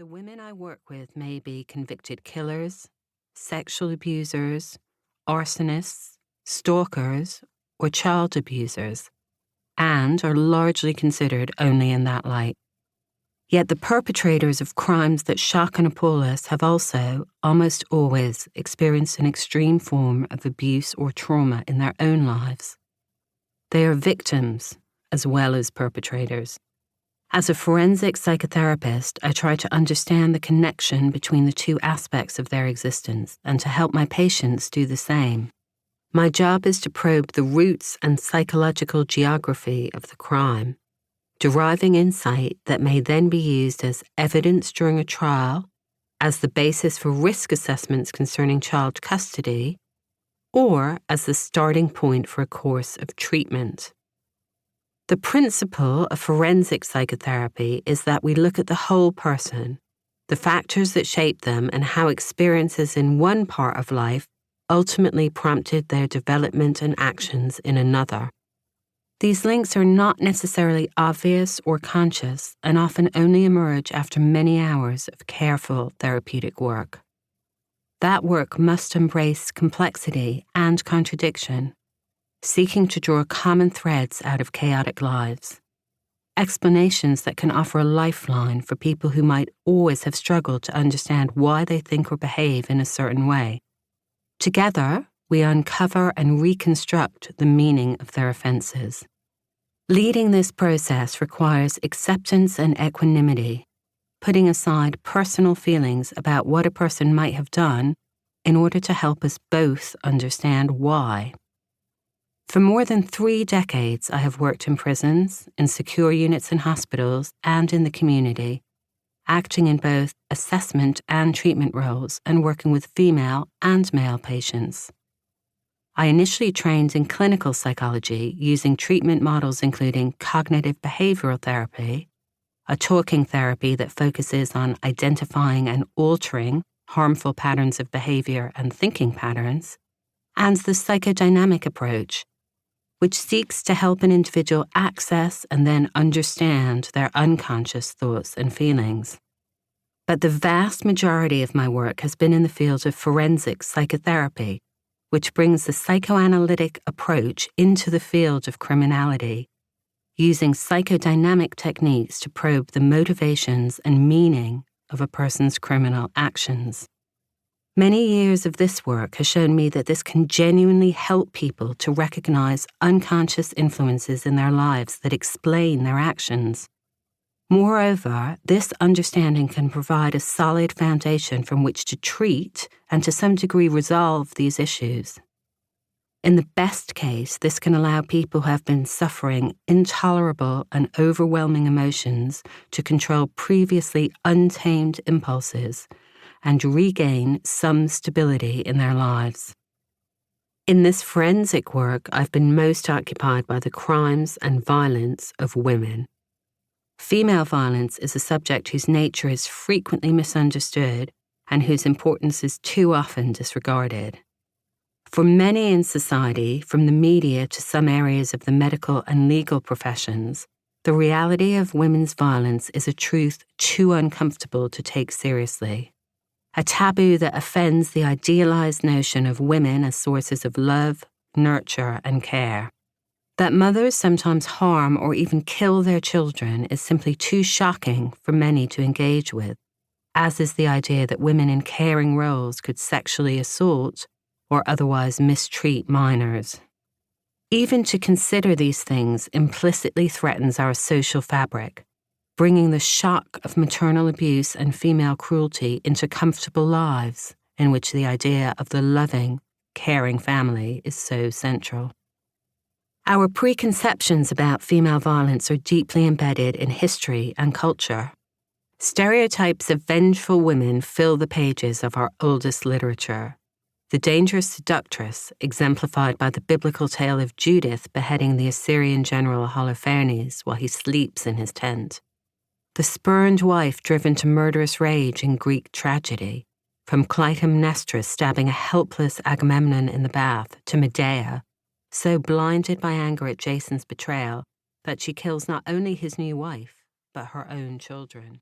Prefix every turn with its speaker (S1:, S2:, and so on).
S1: The women I work with may be convicted killers, sexual abusers, arsonists, stalkers, or child abusers, and are largely considered only in that light. Yet the perpetrators of crimes that shock and appall us have also, almost always, experienced an extreme form of abuse or trauma in their own lives. They are victims as well as perpetrators. As a forensic psychotherapist, I try to understand the connection between the two aspects of their existence and to help my patients do the same. My job is to probe the roots and psychological geography of the crime, deriving insight that may then be used as evidence during a trial, as the basis for risk assessments concerning child custody, or as the starting point for a course of treatment. The principle of forensic psychotherapy is that we look at the whole person, the factors that shape them, and how experiences in one part of life ultimately prompted their development and actions in another. These links are not necessarily obvious or conscious and often only emerge after many hours of careful therapeutic work. That work must embrace complexity and contradiction, seeking to draw common threads out of chaotic lives, explanations that can offer a lifeline for people who might always have struggled to understand why they think or behave in a certain way. Together, we uncover and reconstruct the meaning of their offenses. Leading this process requires acceptance and equanimity, putting aside personal feelings about what a person might have done in order to help us both understand why. For more than 3 decades, I have worked in prisons, in secure units in hospitals, and in the community, acting in both assessment and treatment roles and working with female and male patients. I initially trained in clinical psychology using treatment models including cognitive behavioral therapy, a talking therapy that focuses on identifying and altering harmful patterns of behavior and thinking patterns, and the psychodynamic approach, which seeks to help an individual access and then understand their unconscious thoughts and feelings. But the vast majority of my work has been in the field of forensic psychotherapy, which brings the psychoanalytic approach into the field of criminality, using psychodynamic techniques to probe the motivations and meaning of a person's criminal actions. Many years of this work has shown me that this can genuinely help people to recognize unconscious influences in their lives that explain their actions. Moreover, this understanding can provide a solid foundation from which to treat and to some degree resolve these issues. In the best case, this can allow people who have been suffering intolerable and overwhelming emotions to control previously untamed impulses and regain some stability in their lives. In this forensic work, I've been most occupied by the crimes and violence of women. Female violence is a subject whose nature is frequently misunderstood and whose importance is too often disregarded. For many in society, from the media to some areas of the medical and legal professions, the reality of women's violence is a truth too uncomfortable to take seriously. A taboo that offends the idealized notion of women as sources of love, nurture, and care. That mothers sometimes harm or even kill their children is simply too shocking for many to engage with, as is the idea that women in caring roles could sexually assault or otherwise mistreat minors. Even to consider these things implicitly threatens our social fabric, bringing the shock of maternal abuse and female cruelty into comfortable lives in which the idea of the loving, caring family is so central. Our preconceptions about female violence are deeply embedded in history and culture. Stereotypes of vengeful women fill the pages of our oldest literature. The dangerous seductress, exemplified by the biblical tale of Judith beheading the Assyrian general Holofernes while he sleeps in his tent. The spurned wife driven to murderous rage in Greek tragedy, from Clytemnestra stabbing a helpless Agamemnon in the bath to Medea, so blinded by anger at Jason's betrayal that she kills not only his new wife, but her own children.